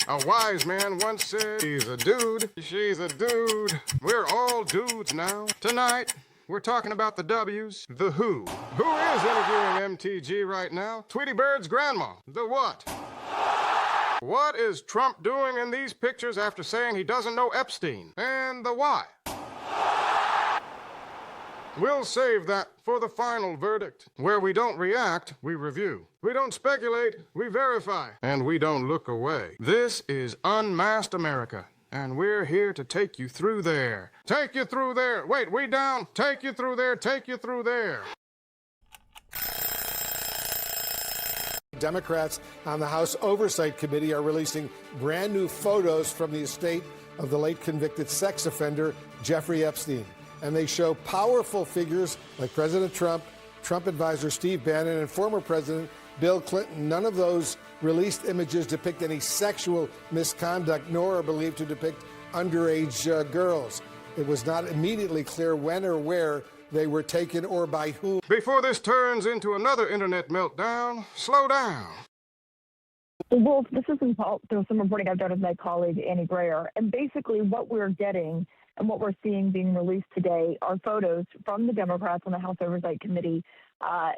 A wise man once said, he's a dude, she's a dude. We're all dudes now. Tonight, we're talking about the W's, the who. Who is interviewing MTG right now? Tweety Bird's grandma. The what? What is Trump doing in these pictures after saying he doesn't know Epstein? And the why? We'll save that for the final verdict, where we don't react, we review. We don't speculate, we verify. And we don't look away. This is Unmasked America, and we're here to take you through there. Take you through there. Wait, we down. Take you through there. Take you through there. Democrats on the House Oversight Committee are releasing brand new photos from the estate of the late convicted sex offender, Jeffrey Epstein. And they show powerful figures like President Trump, Trump advisor Steve Bannon, and former President Bill Clinton. None of those released images depict any sexual misconduct, nor are believed to depict underage girls. It was not immediately clear when or where they were taken or by whom. Before this turns into another internet meltdown, slow down. Wolf, this is some reporting I've done with my colleague Annie Breyer, and basically what we're getting and what we're seeing being released today are photos from the Democrats on the House Oversight Committee.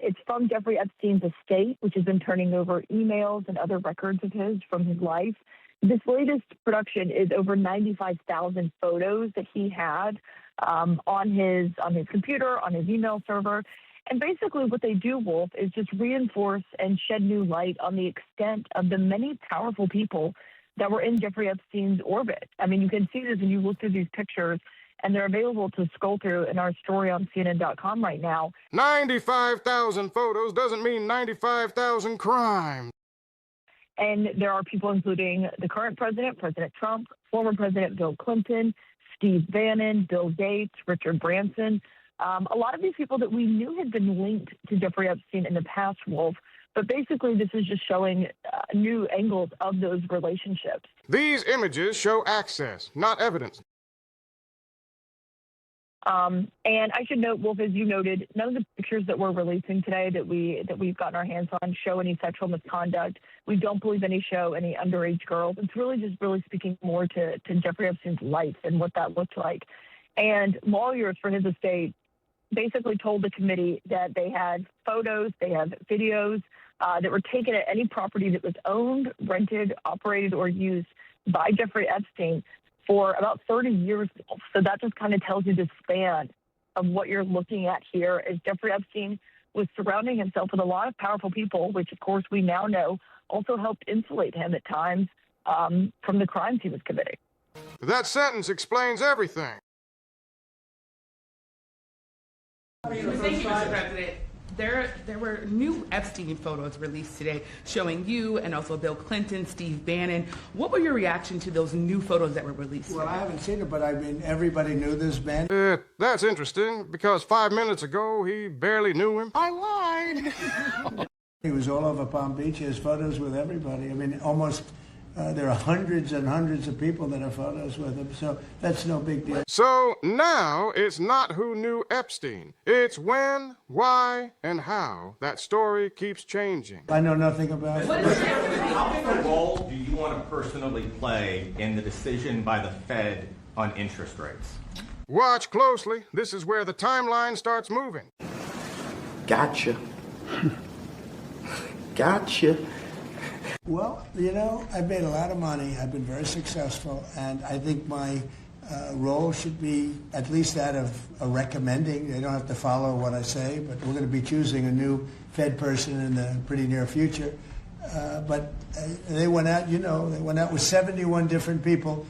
It's from Jeffrey Epstein's estate, which has been turning over emails and other records of his from his life. This latest production is over 95,000 photos that he had on his computer, on his email server. And basically what they do, Wolf, is just reinforce and shed new light on the extent of the many powerful people that were in Jeffrey Epstein's orbit. I mean, you can see this when you look through these pictures, and they're available to scroll through in our story on CNN.com right now. 95,000 photos doesn't mean 95,000 crimes. And there are people including the current president, President Trump, former President Bill Clinton, Steve Bannon, Bill Gates, Richard Branson. A lot of these people that we knew had been linked to Jeffrey Epstein in the past, Wolf. But basically, this is just showing new angles of those relationships. These images show access, not evidence. And I should note, Wolf, as you noted, none of the pictures that we're releasing today that we've gotten our hands on show any sexual misconduct. We don't believe any show any underage girls. It's really just speaking more to Jeffrey Epstein's life and what that looked like. And lawyers for his estate basically told the committee that they had photos, they have videos that were taken at any property that was owned, rented, operated, or used by Jeffrey Epstein for about 30 years. So that just kind of tells you the span of what you're looking at here, as Jeffrey Epstein was surrounding himself with a lot of powerful people, which, of course, we now know also helped insulate him at times from the crimes he was committing. That sentence explains everything. Thank you, Mr. President. There were new Epstein photos released today showing you and also Bill Clinton, Steve Bannon. What were your reaction to those new photos that were released Well, today? I haven't seen it, but I mean, everybody knew this man. That's interesting, because 5 minutes ago, he barely knew him. I lied. He was all over Palm Beach. He has photos with everybody. I mean, almost, there are hundreds and hundreds of people that have photos with him, so that's no big deal. So now it's not who knew Epstein. It's when, why, and how that story keeps changing. I know nothing about it. How big a role do you want to personally play in the decision by the Fed on interest rates? Watch closely. This is where the timeline starts moving. Gotcha. Gotcha. Well, you know, I've made a lot of money. I've been very successful, and I think my role should be at least that of a recommending. They don't have to follow what I say, but we're going to be choosing a new Fed person in the pretty near future. But they went out, they went out with 71 different people,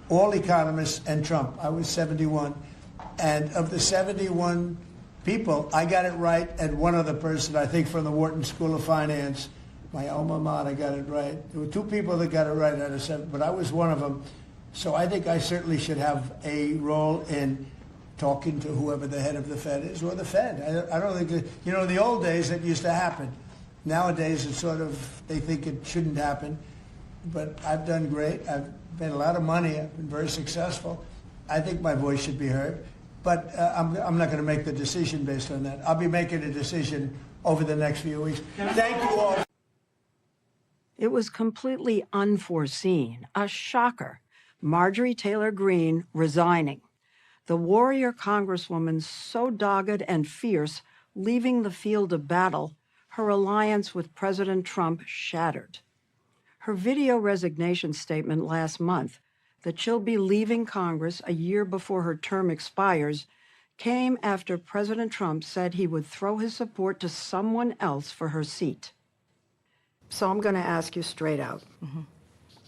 all economists and Trump. I was 71. And of the 71 people, I got it right, and one other person, I think from the Wharton School of Finance, my alma mater, got it right. There were two people that got it right out of 7, but I was one of them. So I think I certainly should have a role in talking to whoever the head of the Fed is, or the Fed. I don't think that, in the old days it used to happen. Nowadays it's sort of, they think it shouldn't happen. But I've done great. I've made a lot of money. I've been very successful. I think my voice should be heard. But I'm not going to make the decision based on that. I'll be making a decision over the next few weeks. Thank you all. It was completely unforeseen, a shocker. Marjorie Taylor Greene resigning. The warrior congresswoman so dogged and fierce, leaving the field of battle, her alliance with President Trump shattered. Her video resignation statement last month, that she'll be leaving Congress a year before her term expires, came after President Trump said he would throw his support to someone else for her seat. So I'm going to ask you straight out.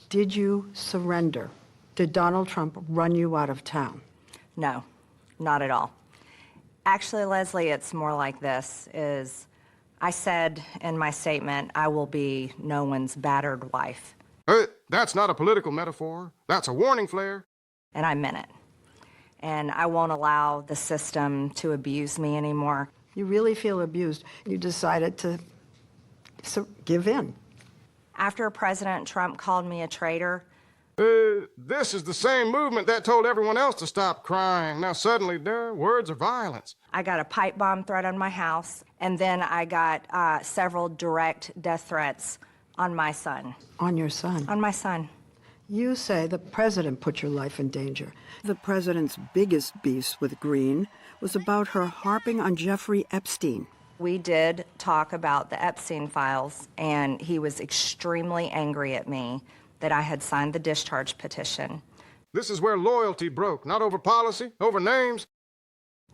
Did you surrender? Did Donald Trump run you out of town? No, not at all. Actually, Leslie, it's more like this, is I said in my statement, I will be no one's battered wife. That's not a political metaphor. That's a warning flare. And I meant it. And I won't allow the system to abuse me anymore. You really feel abused. You decided to give in. After President Trump called me a traitor. This is the same movement that told everyone else to stop crying. Now suddenly their words are violence. I got a pipe bomb threat on my house, and then I got several direct death threats on my son. On your son? On my son. You say the president put your life in danger. The president's biggest beef with Greene was about her harping on Jeffrey Epstein. We did talk about the Epstein files, and he was extremely angry at me that I had signed the discharge petition. This is where loyalty broke, not over policy, over names.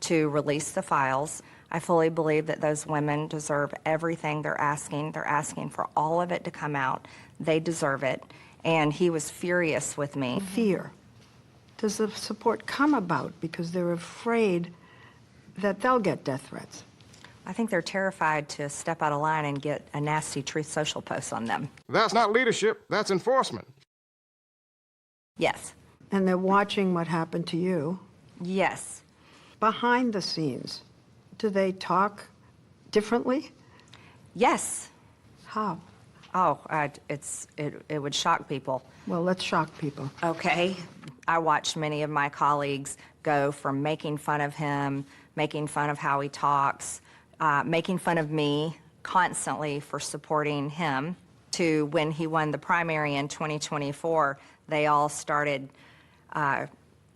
To release the files. I fully believe that those women deserve everything they're asking. They're asking for all of it to come out. They deserve it. And he was furious with me. Fear. Does the support come about because they're afraid that they'll get death threats? I think they're terrified to step out of line and get a nasty Truth Social post on them. That's not leadership, that's enforcement. Yes. And they're watching what happened to you. Yes. Behind the scenes, do they talk differently? Yes. How? Oh, it would shock people. Well, let's shock people. Okay. I watched many of my colleagues go from making fun of him, making fun of how he talks, making fun of me constantly for supporting him, to when he won the primary in 2024, they all started,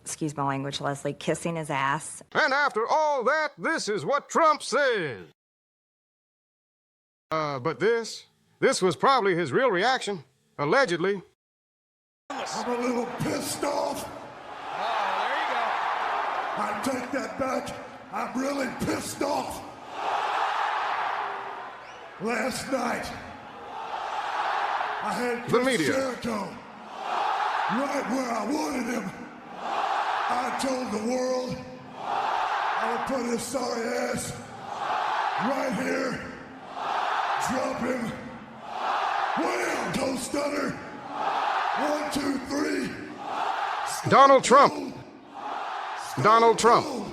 excuse my language, Leslie, kissing his ass. And after all that, this is what Trump says. But this was probably his real reaction, allegedly. I'm a little pissed off. Oh, there you go. I take that back. I'm really pissed off. Last night, I had Chris Jericho right where I wanted him. I told the world I would put his sorry ass right here, drop him. Wham! Toe stunner. 1, 2, 3. Donald Trump. Donald Trump.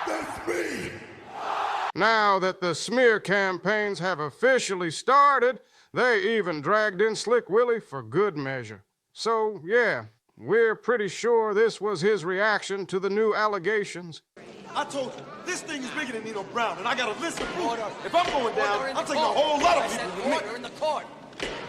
That's me. Now that the smear campaigns have officially started, they even dragged in Slick Willie for good measure. So, yeah, we're pretty sure this was his reaction to the new allegations. I told you, this thing is bigger than Nino Brown, and I got a list of proof. If I'm going down, I'm taking a whole lot of people with me. Order in the court.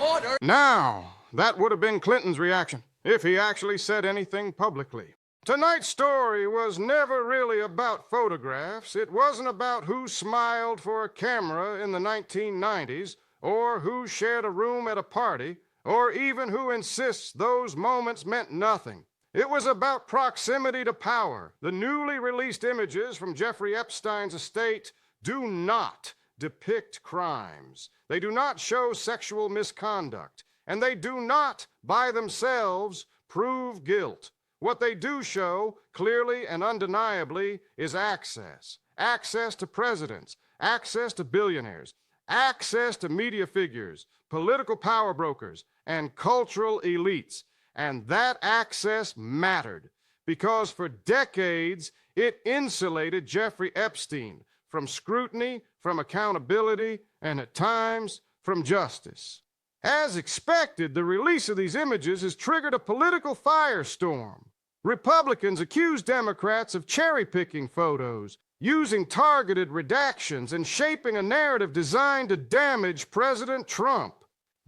Order. Now, that would have been Clinton's reaction, if he actually said anything publicly. Tonight's story was never really about photographs. It wasn't about who smiled for a camera in the 1990s, or who shared a room at a party, or even who insists those moments meant nothing. It was about proximity to power. The newly released images from Jeffrey Epstein's estate do not depict crimes. They do not show sexual misconduct, and they do not, by themselves, prove guilt. What they do show, clearly and undeniably, is access. Access to presidents, access to billionaires, access to media figures, political power brokers, and cultural elites. And that access mattered, because for decades it insulated Jeffrey Epstein from scrutiny, from accountability, and at times from justice. As expected, the release of these images has triggered a political firestorm. Republicans accuse Democrats of cherry-picking photos, using targeted redactions, and shaping a narrative designed to damage President Trump.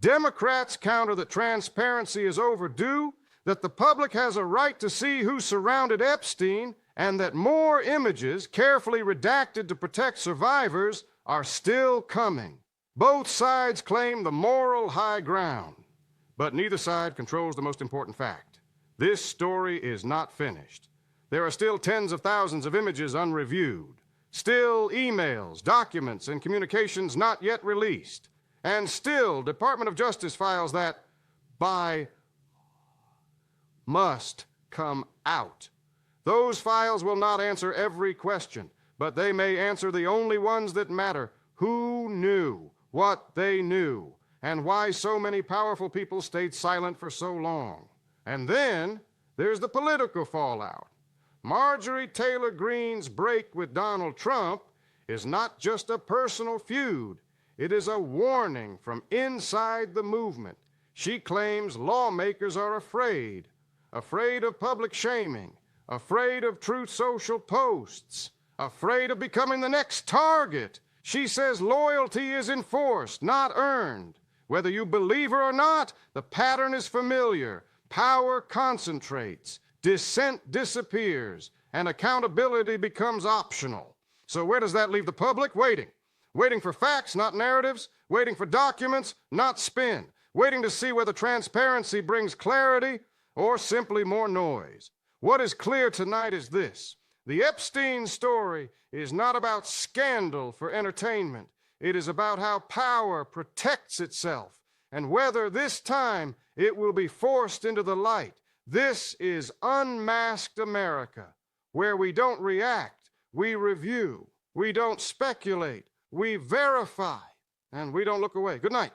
Democrats counter that transparency is overdue, that the public has a right to see who surrounded Epstein, and that more images, carefully redacted to protect survivors, are still coming. Both sides claim the moral high ground, but neither side controls the most important fact. This story is not finished. There are still tens of thousands of images unreviewed, still emails, documents, and communications not yet released, and still Department of Justice files that must come out. Those files will not answer every question, but they may answer the only ones that matter. Who knew what they knew, and why so many powerful people stayed silent for so long? And then there's the political fallout. Marjorie Taylor Greene's break with Donald Trump is not just a personal feud. It is a warning from inside the movement. She claims lawmakers are afraid of public shaming, afraid of Truth Social posts, afraid of becoming the next target. She says loyalty is enforced, not earned. Whether you believe her or not, the pattern is familiar. Power concentrates, dissent disappears, and accountability becomes optional. So where does that leave the public? Waiting for facts, not narratives, waiting for documents, not spin, waiting to see whether transparency brings clarity or simply more noise. What is clear tonight is this: the Epstein story is not about scandal for entertainment. It is about how power protects itself, and whether this time it will be forced into the light. This is unmasked America, where we don't react, we review, we don't speculate, we verify, and we don't look away. Good night.